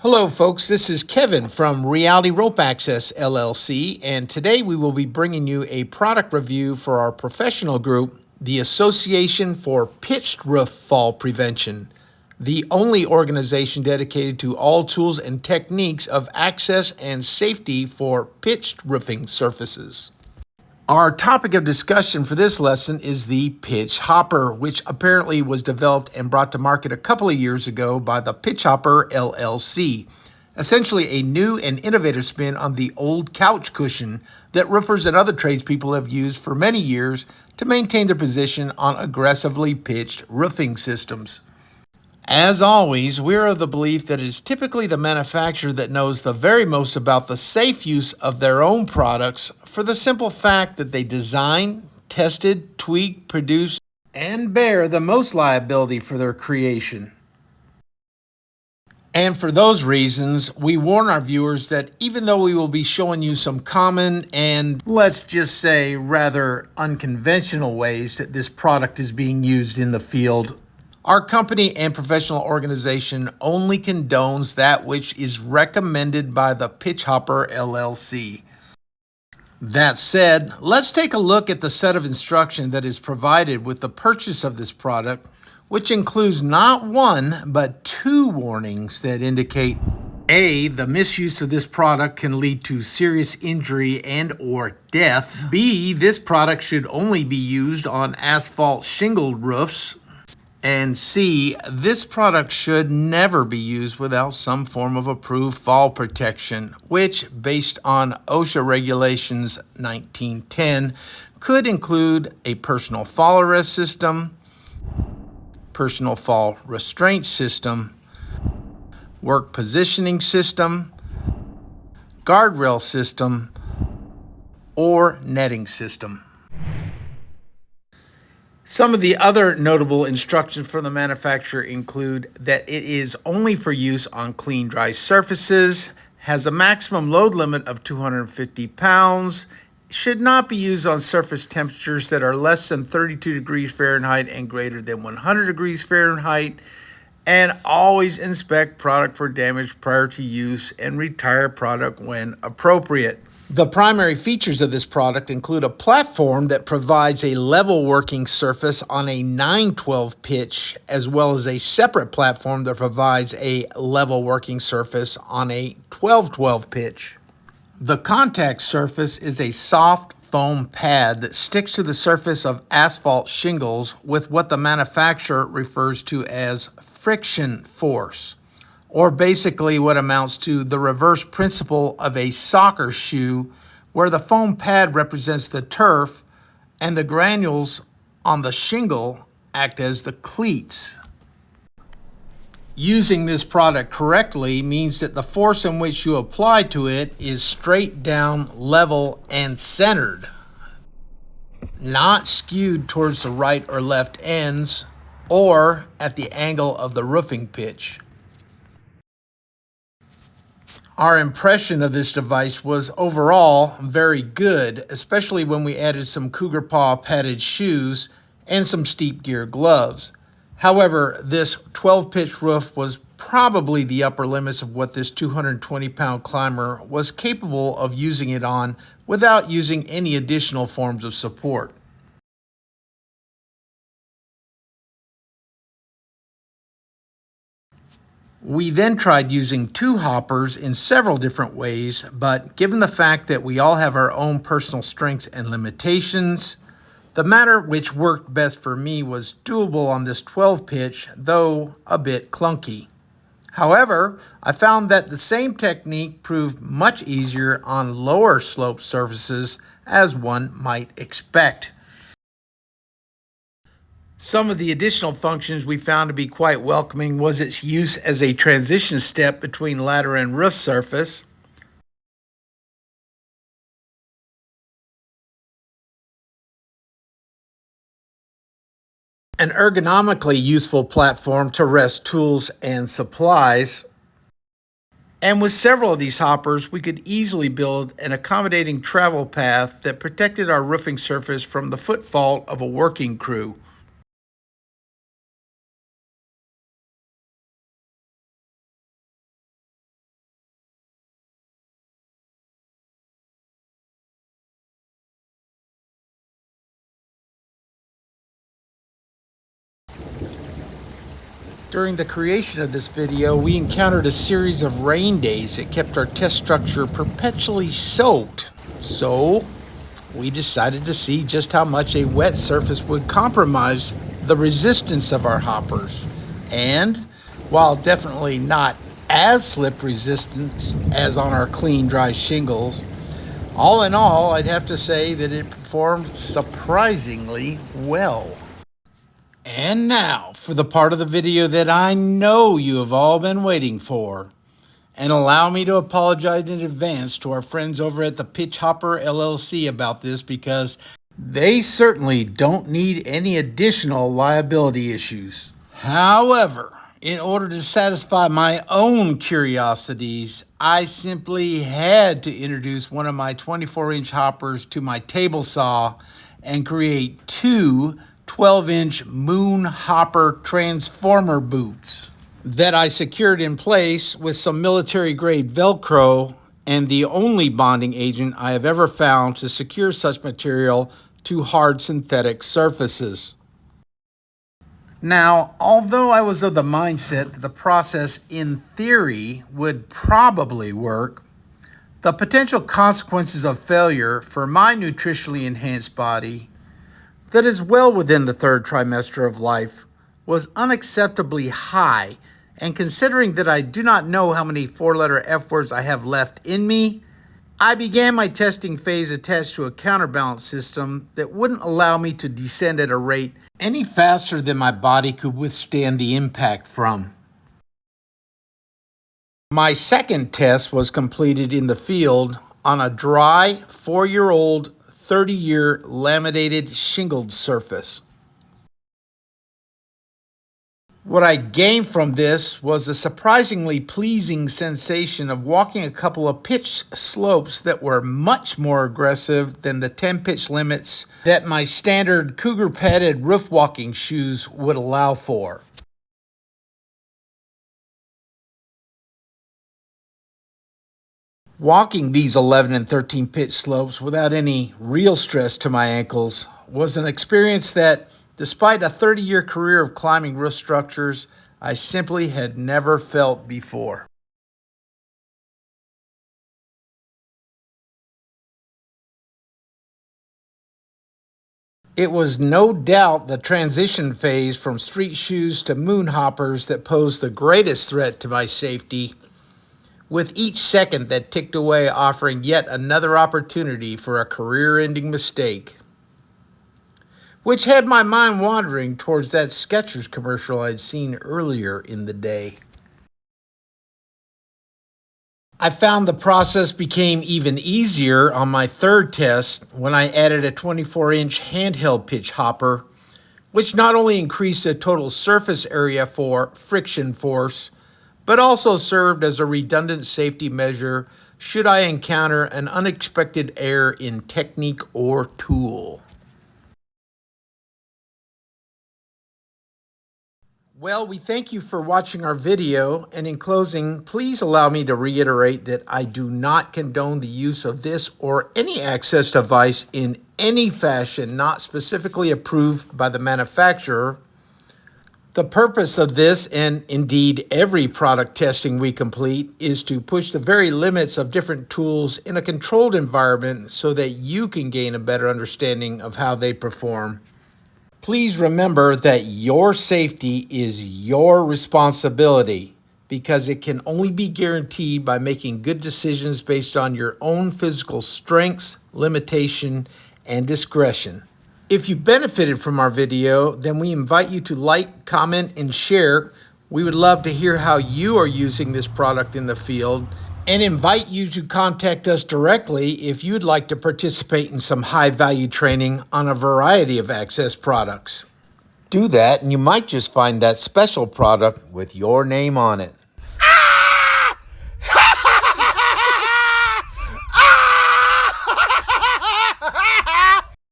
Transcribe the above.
Hello, folks. This is Kevin from Reality Rope Access LLC, and today we will be bringing you a product review for our professional group, the Association for Pitched Roof Fall Prevention, the only organization dedicated to all tools and techniques of access and safety for pitched roofing surfaces. Our topic of discussion for this lesson is the Pitch Hopper, which apparently was developed and brought to market a couple of years ago by the Pitch Hopper LLC. Essentially a new and innovative spin on the old couch cushion that roofers and other tradespeople have used for many years to maintain their position on aggressively pitched roofing systems. As always, we're of the belief that it is typically the manufacturer that knows the very most about the safe use of their own products for the simple fact that they design, tested, tweak, produce, and bear the most liability for their creation. And for those reasons, we warn our viewers that even though we will be showing you some common and, let's just say, rather unconventional ways that this product is being used in the field, our company and professional organization only condones that which is recommended by the Pitch Hopper LLC. That said, let's take a look at the set of instruction that is provided with the purchase of this product, which includes not one, but two warnings that indicate A, the misuse of this product can lead to serious injury and or death. B, this product should only be used on asphalt shingled roofs. And C, this product should never be used without some form of approved fall protection, which, based on OSHA Regulations 1910, could include a personal fall arrest system, personal fall restraint system, work positioning system, guardrail system, or netting system. Some of the other notable instructions from the manufacturer include that it is only for use on clean, dry surfaces, has a maximum load limit of 250 pounds, should not be used on surface temperatures that are less than 32 degrees Fahrenheit and greater than 100 degrees Fahrenheit, and always inspect product for damage prior to use and retire product when appropriate. The primary features of this product include a platform that provides a level working surface on a 9/12 pitch, as well as a separate platform that provides a level working surface on a 12/12 pitch. The contact surface is a soft foam pad that sticks to the surface of asphalt shingles with what the manufacturer refers to as friction force, or basically what amounts to the reverse principle of a soccer shoe, where the foam pad represents the turf and the granules on the shingle act as the cleats. Using this product correctly means that the force in which you apply to it is straight down, level, and centered, not skewed towards the right or left ends or at the angle of the roofing pitch. Our impression of this device was overall very good, especially when we added some cougar paw padded shoes and some steep gear gloves. However, this 12-pitch roof was probably the upper limits of what this 220-pound climber was capable of using it on without using any additional forms of support. We then tried using two hoppers in several different ways, but given the fact that we all have our own personal strengths and limitations, the manner which worked best for me was doable on this 12 pitch, though a bit clunky. However, I found that the same technique proved much easier on lower slope surfaces, as one might expect. Some of the additional functions we found to be quite welcoming was its use as a transition step between ladder and roof surface, an ergonomically useful platform to rest tools and supplies, and with several of these hoppers, we could easily build an accommodating travel path that protected our roofing surface from the foot fault of a working crew. During the creation of this video, we encountered a series of rain days that kept our test structure perpetually soaked. So we decided to see just how much a wet surface would compromise the resistance of our hoppers. And while definitely not as slip resistant as on our clean, dry shingles, all in all, I'd have to say that it performed surprisingly well. And now for the part of the video that I know you have all been waiting for. And allow me to apologize in advance to our friends over at the Pitch Hopper LLC about this, because they certainly don't need any additional liability issues. However, in order to satisfy my own curiosities, I simply had to introduce one of my 24-inch hoppers to my table saw and create two 12-inch Moon Hopper transformer boots that I secured in place with some military-grade Velcro and the only bonding agent I have ever found to secure such material to hard synthetic surfaces. Now, although I was of the mindset that the process in theory would probably work, the potential consequences of failure for my nutritionally enhanced body that is well within the third trimester of life was unacceptably high, and considering that I do not know how many four-letter F words I have left in me, I began my testing phase attached to a counterbalance system that wouldn't allow me to descend at a rate any faster than my body could withstand the impact from. My second test was completed in the field on a dry, 4-year-old, 30-year laminated shingled surface. What I gained from this was a surprisingly pleasing sensation of walking a couple of pitch slopes that were much more aggressive than the 10 pitch limits that my standard Cougar padded roof walking shoes would allow for. Walking these 11 and 13 pitch slopes without any real stress to my ankles was an experience that, despite a 30-year career of climbing roof structures, I simply had never felt before. It was no doubt the transition phase from street shoes to moon hoppers that posed the greatest threat to my safety, with each second that ticked away offering yet another opportunity for a career-ending mistake, which had my mind wandering towards that Skechers commercial I'd seen earlier in the day. I found the process became even easier on my third test when I added a 24-inch handheld pitch hopper, which not only increased the total surface area for friction force, but also served as a redundant safety measure should I encounter an unexpected error in technique or tool. Well, we thank you for watching our video, and in closing, please allow me to reiterate that I do not condone the use of this or any access device in any fashion not specifically approved by the manufacturer. The purpose of this, and indeed every product testing we complete, is to push the very limits of different tools in a controlled environment so that you can gain a better understanding of how they perform. Please remember that your safety is your responsibility, because it can only be guaranteed by making good decisions based on your own physical strengths, limitation, and discretion. If you benefited from our video, then we invite you to like, comment, and share. We would love to hear how you are using this product in the field, and invite you to contact us directly if you'd like to participate in some high-value training on a variety of Access products. Do that, and you might just find that special product with your name on it.